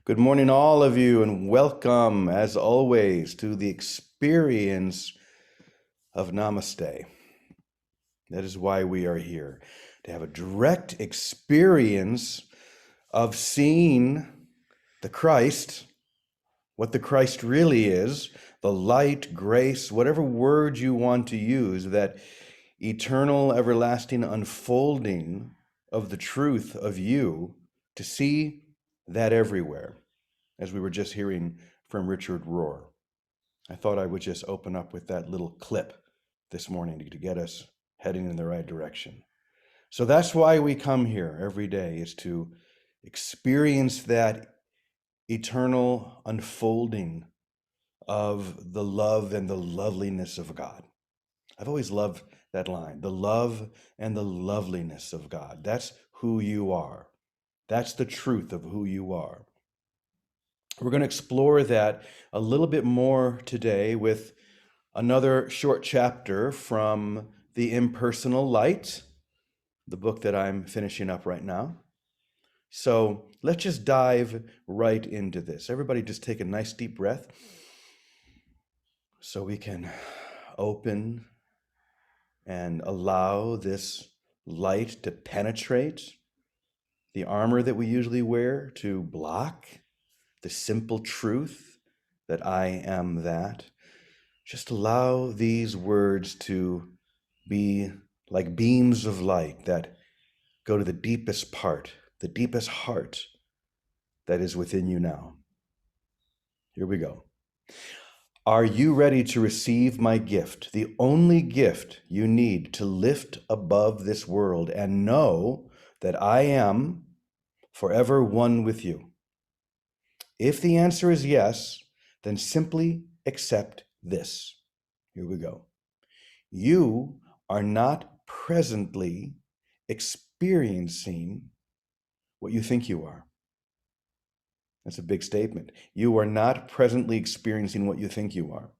Good morning, all of you, and welcome, as always, to the experience of Namaste. That is why we are here, to have a direct experience of seeing the Christ, what the Christ really is, the light, grace, whatever word you want to use, that eternal, everlasting unfolding of the truth of you, to see that everywhere. As we were just hearing from Richard Rohr. I thought I would just open up with that little clip this morning to get us heading in the right direction. So that's why we come here every day, is to experience that eternal unfolding of the love and the loveliness of God. I've always loved that line, the love and the loveliness of God. That's who you are. That's the truth of who you are. We're going to explore that a little bit more today with another short chapter from The Impersonal Light, the book that I'm finishing up right now. So let's just dive right into this. Everybody just take a nice deep breath so we can open and allow this light to penetrate the armor that we usually wear, to block the simple truth that I am that. Just allow these words to be like beams of light that go to the deepest part, the deepest heart that is within you now. Here we go. Are you ready to receive my gift, the only gift you need to lift above this world and know that I am forever one with you? If the answer is yes, then simply accept this. Here we go. You are not presently experiencing what you think you are. That's a big statement. You are not presently experiencing what you think you are.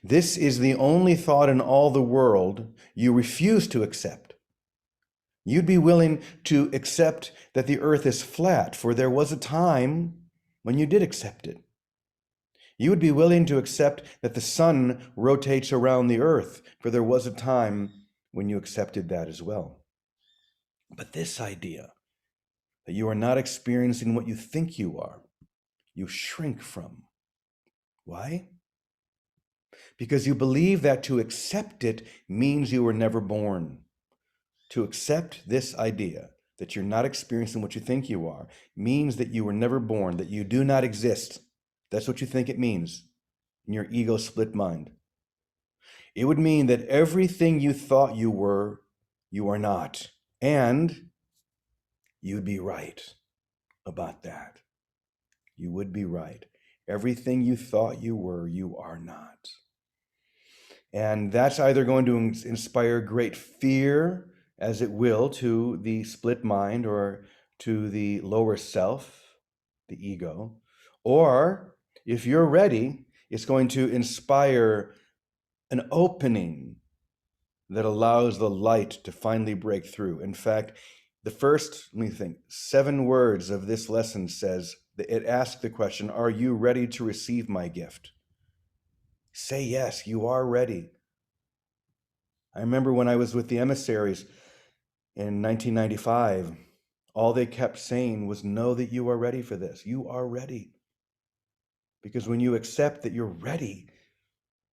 This is the only thought in all the world you refuse to accept. You'd be willing to accept that the earth is flat, for there was a time when you did accept it. You would be willing to accept that the sun rotates around the earth, for there was a time when you accepted that as well. But this idea that you are not experiencing what you think you are, you shrink from. Why? Because you believe that to accept it means you were never born. To accept this idea that you're not experiencing what you think you are means that you were never born, that you do not exist. That's what you think it means in your ego split mind. It would mean that everything you thought you are not. And you'd be right about that. You would be right. Everything you thought you were, you are not. And that's either going to inspire great fear, as it will, to the split mind or to the lower self, the ego, or if you're ready, it's going to inspire an opening that allows the light to finally break through. In fact, the first, 7 words of this lesson says, it asks the question, are you ready to receive my gift? Say yes, you are ready. I remember when I was with the emissaries in 1995, all they kept saying was, know that you are ready for this. You are ready. Because when you accept that you're ready,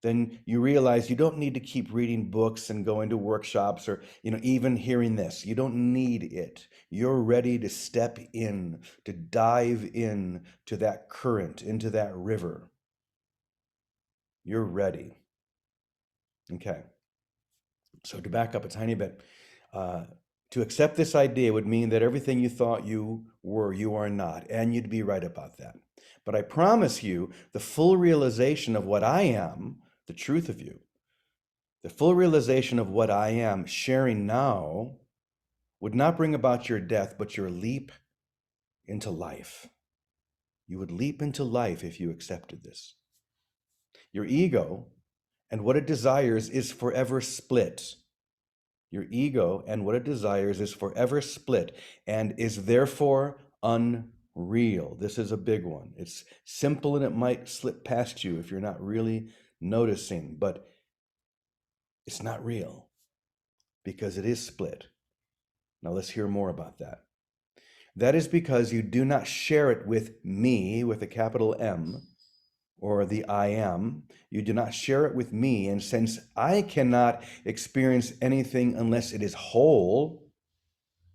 then you realize you don't need to keep reading books and going to workshops or, even hearing this. You don't need it. You're ready to step in, to dive in to that current, into that river. You're ready. Okay. So to back up a tiny bit, to accept this idea would mean that everything you thought you were, you are not, and you'd be right about that. But I promise you, the full realization of what I am, the truth of you, the full realization of what I am sharing now would not bring about your death, but your leap into life. You would leap into life if you accepted this. Your ego and what it desires is forever split. Your ego and what it desires is forever split and is therefore unreal. real. This is a big one. It's simple and it might slip past you if you're not really noticing, but it's not real because it is split. Now let's hear more about that. That is because you do not share it with me, with a capital M, or the I am. You do not share it with me. And since I cannot experience anything unless it is whole,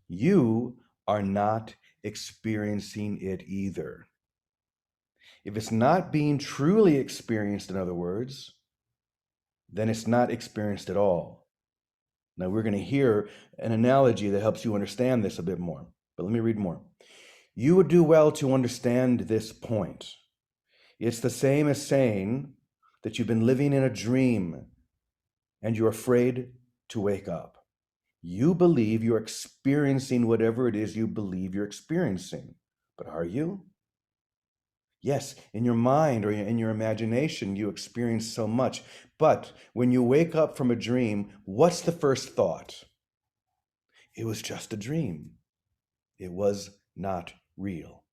you are not experiencing it either. If it's not being truly experienced, in other words, then it's not experienced at all. Now we're going to hear an analogy that helps you understand this a bit more, but let me read more. You would do well to understand this point. It's the same as saying that you've been living in a dream and you're afraid to wake up. You believe you're experiencing whatever it is you believe you're experiencing, but are you? Yes, in your mind or in your imagination, you experience so much. But when you wake up from a dream, what's the first thought? It was just a dream. It was not real.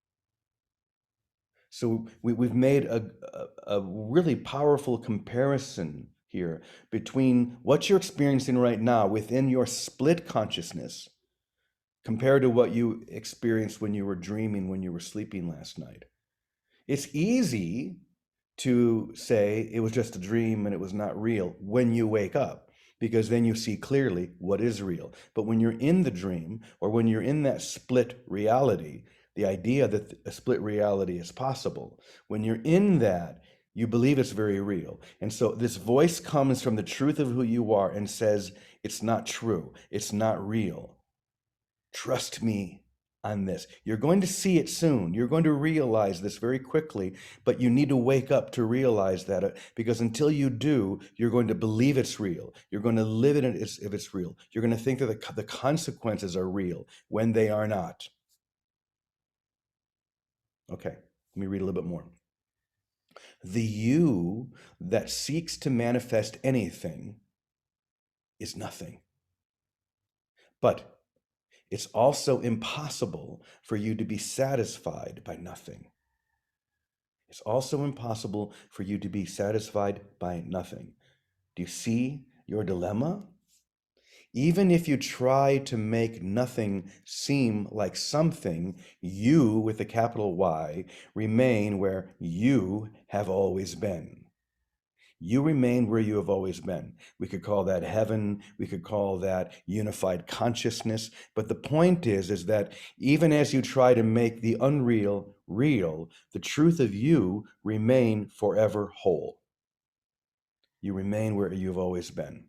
So we've made a really powerful comparison here between what you're experiencing right now within your split consciousness compared to what you experienced when you were dreaming, when you were sleeping last night. It's easy to say it was just a dream and it was not real when you wake up, because then you see clearly what is real. But when you're in the dream or when you're in that split reality, the idea that a split reality is possible, when you're in that, you believe it's very real. And so this voice comes from the truth of who you are and says, it's not true, it's not real. Trust me on this. You're going to see it soon. You're going to realize this very quickly, but you need to wake up to realize that, because until you do, you're going to believe it's real. You're going to live it as if it's real. You're going to think that the consequences are real when they are not. Okay, let me read a little bit more. The you that seeks to manifest anything is nothing. But it's also impossible for you to be satisfied by nothing. It's also impossible for you to be satisfied by nothing. Do you see your dilemma? Even if you try to make nothing seem like something, you, with a capital Y, remain where you have always been. You remain where you have always been. We could call that heaven. We could call that unified consciousness. But the point is that even as you try to make the unreal real, the truth of you remain forever whole. You remain where you've always been.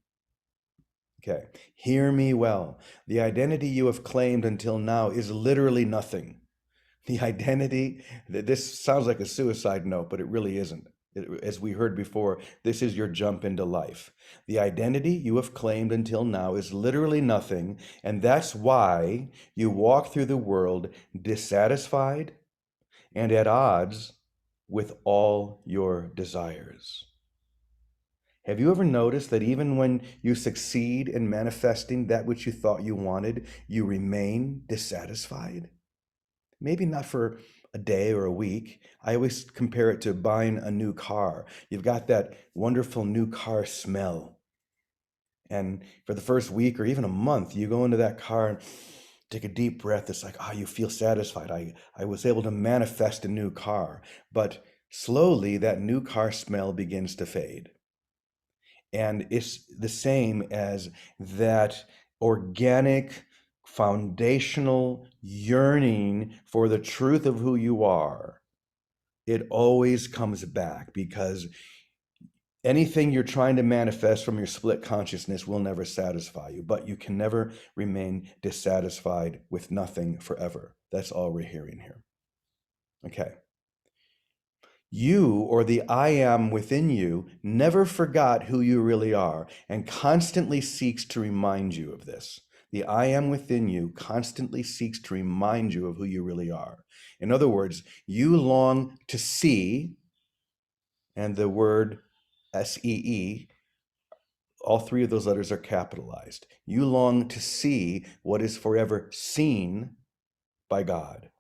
Okay, hear me well. The identity you have claimed until now is literally nothing. The identity, this sounds like a suicide note, but it really isn't. As we heard before, this is your jump into life. The identity you have claimed until now is literally nothing, and that's why you walk through the world dissatisfied and at odds with all your desires. Have you ever noticed that even when you succeed in manifesting that which you thought you wanted, you remain dissatisfied? Maybe not for a day or a week. I always compare it to buying a new car. You've got that wonderful new car smell. And for the first week or even a month, you go into that car and take a deep breath. It's like, you feel satisfied. I was able to manifest a new car. But slowly, that new car smell begins to fade. And it's the same as that organic, foundational yearning for the truth of who you are. It always comes back, because anything you're trying to manifest from your split consciousness will never satisfy you, but you can never remain dissatisfied with nothing forever. That's all we're hearing here. Okay. You, or the I am within you, never forgot who you really are and constantly seeks to remind you of this. The I am within you constantly seeks to remind you of who you really are. In other words, you long to see, and the word SEE, all three of those letters are capitalized. You long to see what is forever seen by God.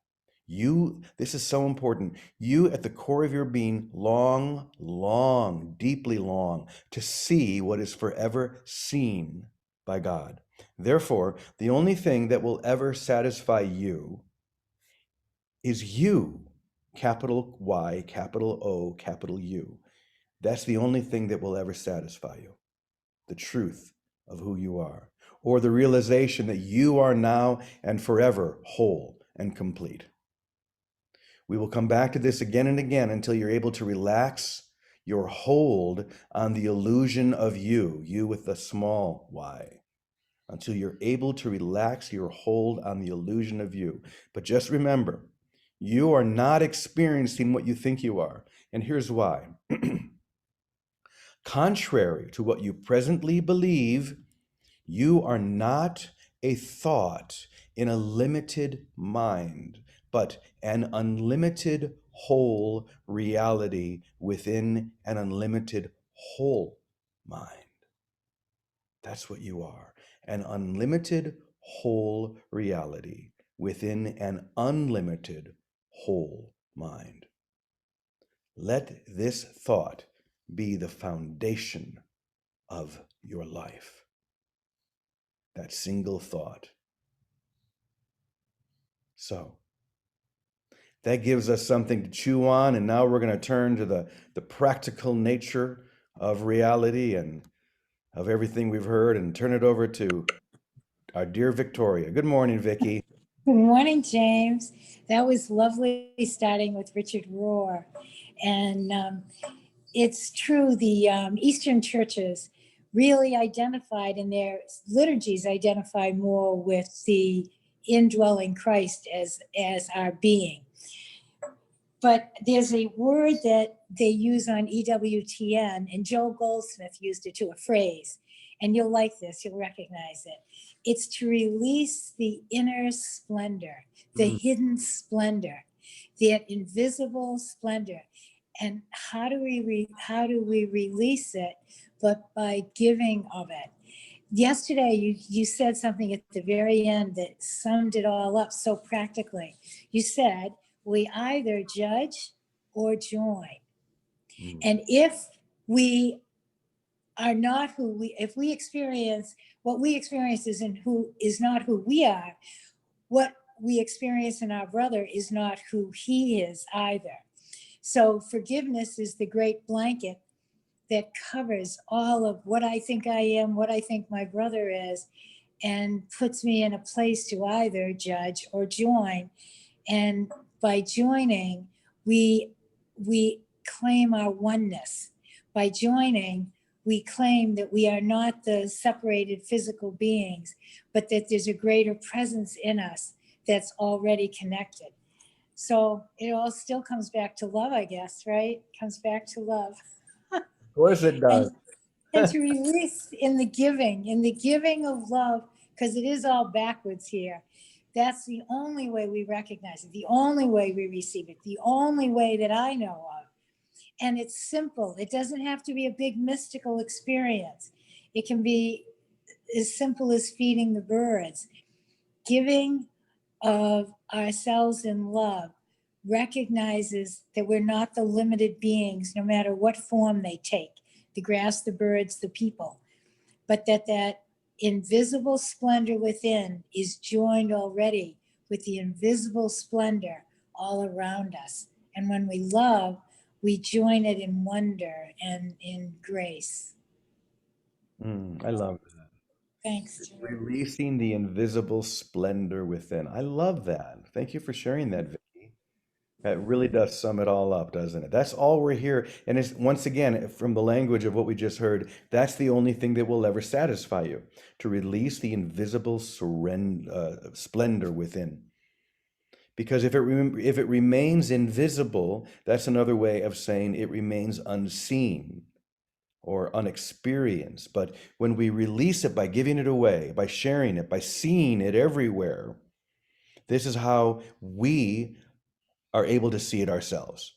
You, this is so important. You at the core of your being long, deeply long to see what is forever seen by God. Therefore, the only thing that will ever satisfy you is you, capital Y, capital O, capital U. That's the only thing that will ever satisfy you. The truth of who you are, or the realization that you are now and forever whole and complete. We will come back to this again and again until you're able to relax your hold on the illusion of you with the small y, until you're able to relax your hold on the illusion of you. But just remember, you are not experiencing what you think you are. And here's why. Contrary to what you presently believe, you are not a thought in a limited mind, but an unlimited whole reality within an unlimited whole mind. That's what you are, an unlimited whole reality within an unlimited whole mind. Let this thought be the foundation of your life. That single thought. So that gives us something to chew on, and now we're going to turn to the practical nature of reality and of everything we've heard and turn it over to our dear Victoria. Good morning, Vicki. Good morning, James. That was lovely starting with Richard Rohr. And it's true, the Eastern churches really identified in their liturgies, identify more with the indwelling Christ as our being. But there's a word that they use on EWTN, and Joel Goldsmith used it too, a phrase, and you'll like this, you'll recognize it. It's to release the inner splendor, the hidden splendor, that invisible splendor. And how do we release it? But by giving of it. Yesterday, you said something at the very end that summed it all up so practically. You said, we either judge or join. And if we are not who we, if we experience what we experience is not who we are, what we experience in our brother is not who he is either. So forgiveness is the great blanket that covers all of what I think I am, what I think my brother is, and puts me in a place to either judge or join. And by joining, we claim our oneness. By joining, we claim that we are not the separated physical beings, but that there's a greater presence in us that's already connected. So it all still comes back to love, I guess, right? Comes back to love. Of course it does. And to release in the giving of love, because it is all backwards here. That's the only way we recognize it, the only way we receive it, the only way that I know of. And it's simple. It doesn't have to be a big mystical experience. It can be as simple as feeding the birds. Giving of ourselves in love recognizes that we're not the limited beings, no matter what form they take, the grass, the birds, the people, but that invisible splendor within is joined already with the invisible splendor all around us. And when we love, we join it in wonder and in grace. I love that. Thanks, Jim. Releasing the invisible splendor within. I love that. Thank you for sharing that, Vicki. That really does sum it all up, doesn't it? That's all we're here. And it's once again, from the language of what we just heard, that's the only thing that will ever satisfy you, to release the invisible splendor within. Because if it remains invisible, that's another way of saying it remains unseen or unexperienced. But when we release it by giving it away, by sharing it, by seeing it everywhere, this is how we are able to see it ourselves,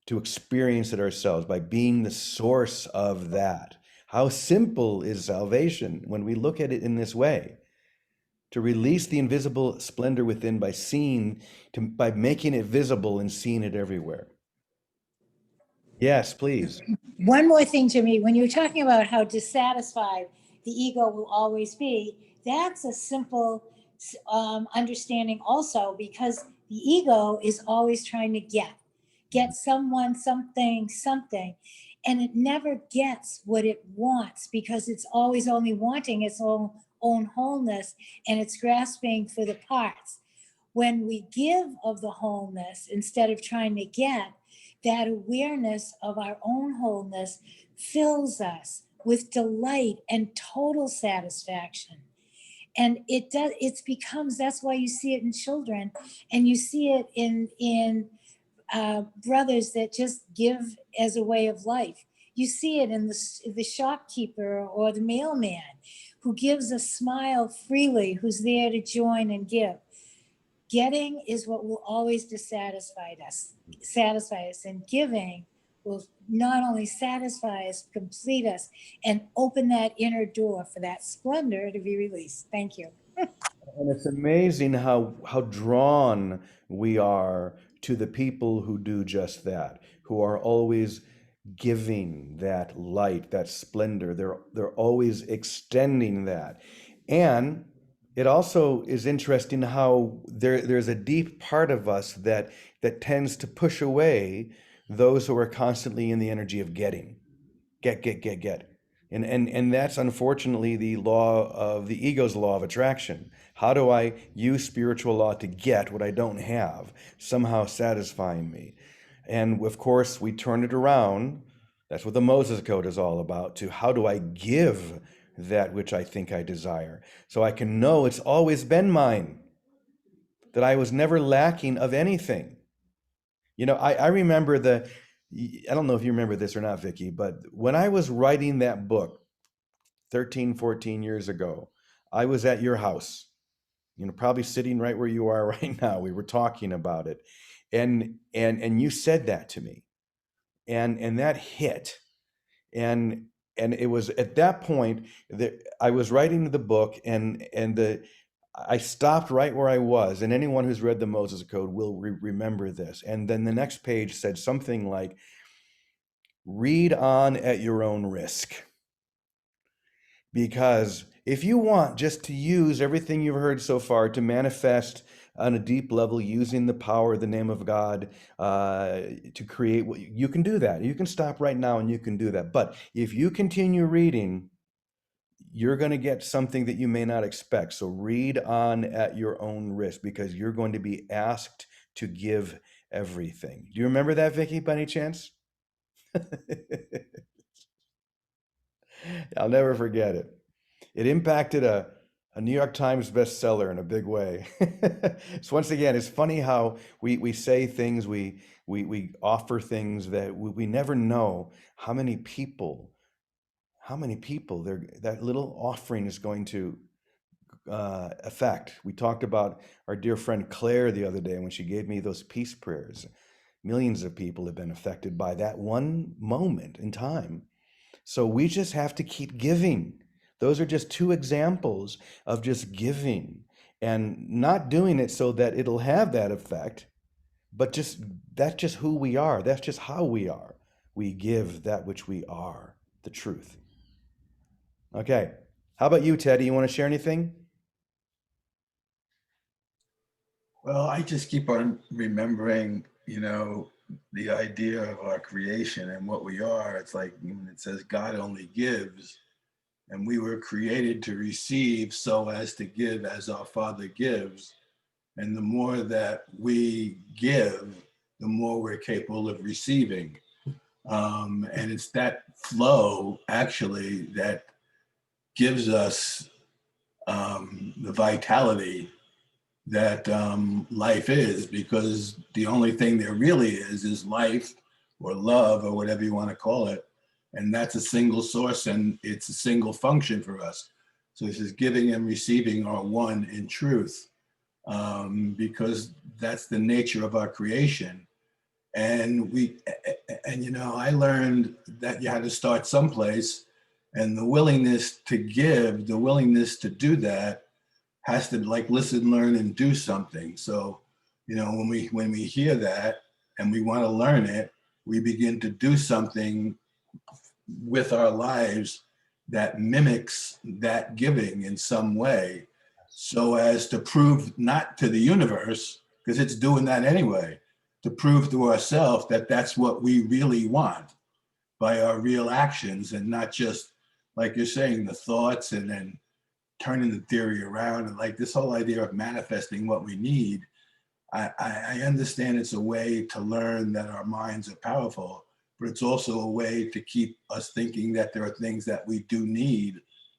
to experience it ourselves by being the source of that. How simple is salvation when we look at it in this way? to release the invisible splendor within by by making it visible and seeing it everywhere. Yes, please. One more thing, Jimmy, when you're talking about how dissatisfied the ego will always be, that's a simple understanding also, because the ego is always trying to get someone, something, and it never gets what it wants because it's always only wanting its own wholeness, and it's grasping for the parts. When we give of the wholeness instead of trying to get, that awareness of our own wholeness fills us with delight and total satisfaction. And it becomes, that's why you see it in children, and you see it in brothers that just give as a way of life. You see it in the shopkeeper or the mailman who gives a smile freely, who's there to join and give. Getting is what will always satisfy us, and giving will not only satisfy us, complete us, and open that inner door for that splendor to be released. Thank you. And it's amazing how drawn we are to the people who do just that, who are always giving that light, that splendor. They're always extending that. And it also is interesting how there's a deep part of us that tends to push away those who are constantly in the energy of getting. Get. And that's unfortunately the law of the ego's law of attraction. How do I use spiritual law to get what I don't have, somehow satisfying me? And of course, we turn it around. That's what the Moses Code is all about, to how do I give that which I think I desire, so I can know it's always been mine, that I was never lacking of anything. I remember I don't know if you remember this or not, Vicky, but when I was writing that book 13, 14 years ago, I was at your house, probably sitting right where you are right now. We were talking about it. And you said that to me. And that hit. And it was at that point that I was writing the book, and I stopped right where I was, and anyone who's read the Moses Code will remember this. And then the next page said something like, read on at your own risk. Because if you want just to use everything you've heard so far to manifest on a deep level, using the power of the name of God to create, you can do that. You can stop right now and you can do that. But if you continue reading, you're going to get something that you may not expect. So read on at your own risk, because you're going to be asked to give everything. Do you remember that, Vicky, by any chance? I'll never forget it. It impacted a New York Times bestseller in a big way. So once again, it's funny how we say things, we offer things that we never know how many people that little offering is going to affect. We talked about our dear friend Claire the other day when she gave me those peace prayers. Millions of people have been affected by that one moment in time. So we just have to keep giving. Those are just two examples of just giving, and not doing it so that it'll have that effect, but that's just who we are. That's just how we are. We give that which we are, the truth. Okay. How about you, Teddy? You want to share anything? Well, I just keep on remembering, the idea of our creation and what we are. It's like when it says God only gives, and we were created to receive so as to give as our Father gives. And the more that we give, the more we're capable of receiving. And it's that flow actually that gives us the vitality that life is, because the only thing there really is life or love or whatever you want to call it. And that's a single source, and it's a single function for us. So this is giving and receiving are one in truth, because that's the nature of our creation. And I learned that you had to start someplace, and the willingness to give, the willingness to do that has to like listen, learn, and do something. So, you know, when we hear that and we want to learn it, we begin to do something with our lives that mimics that giving in some way, so as to prove not to the universe, because it's doing that anyway, to prove to ourselves that that's what we really want by our real actions, and not just, like you're saying, the thoughts, and then turning the theory around. And like this whole idea of manifesting what we need, I understand it's a way to learn that our minds are powerful, but it's also a way to keep us thinking that there are things that we do need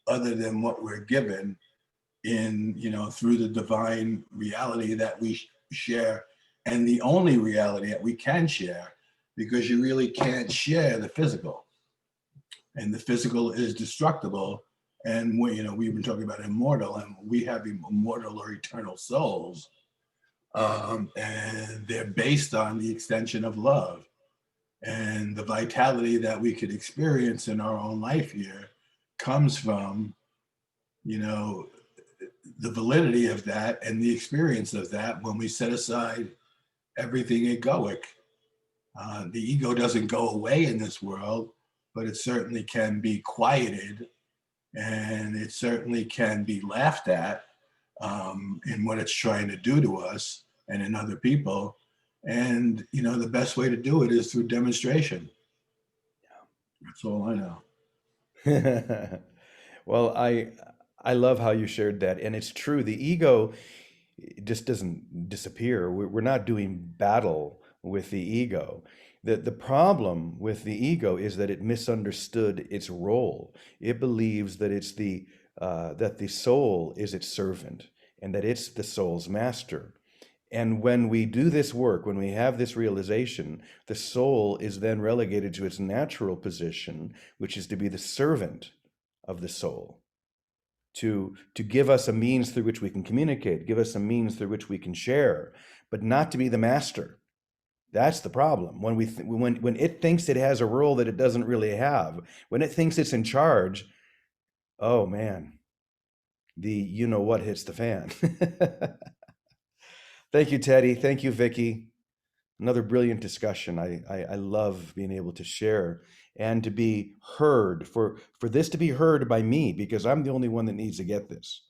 other than what we're given in, you know, through the divine reality that we share, and the only reality that we can share, because you really can't share the physical, and the physical is destructible. And we, you know, we've been talking about immortal, and we have immortal or eternal souls, and they're based on the extension of love, and the vitality that we could experience in our own life here comes from, you know, the validity of that and the experience of that when we set aside everything egoic. The ego doesn't go away in this world, but it certainly can be quieted, and it certainly can be laughed at in what it's trying to do to us and in other people. And, you know, the best way to do it is through demonstration. That's all I know. Well, I love how you shared that, and it's true. The ego just doesn't disappear. We're not doing battle with the ego. The problem with the ego is that it misunderstood its role. It believes that it's that the soul is its servant and that it's the soul's master. And when we do this work, when we have this realization, the soul is then relegated to its natural position, which is to be the servant of the soul, to give us a means through which we can communicate, give us a means through which we can share, but not to be the master. That's the problem. When it thinks it has a role that it doesn't really have, when it thinks it's in charge, oh man, the you know what hits the fan. Thank you, Teddy. Thank you, Vicky. Another brilliant discussion. I love being able to share and to be heard, for this to be heard by me, because I'm the only one that needs to get this.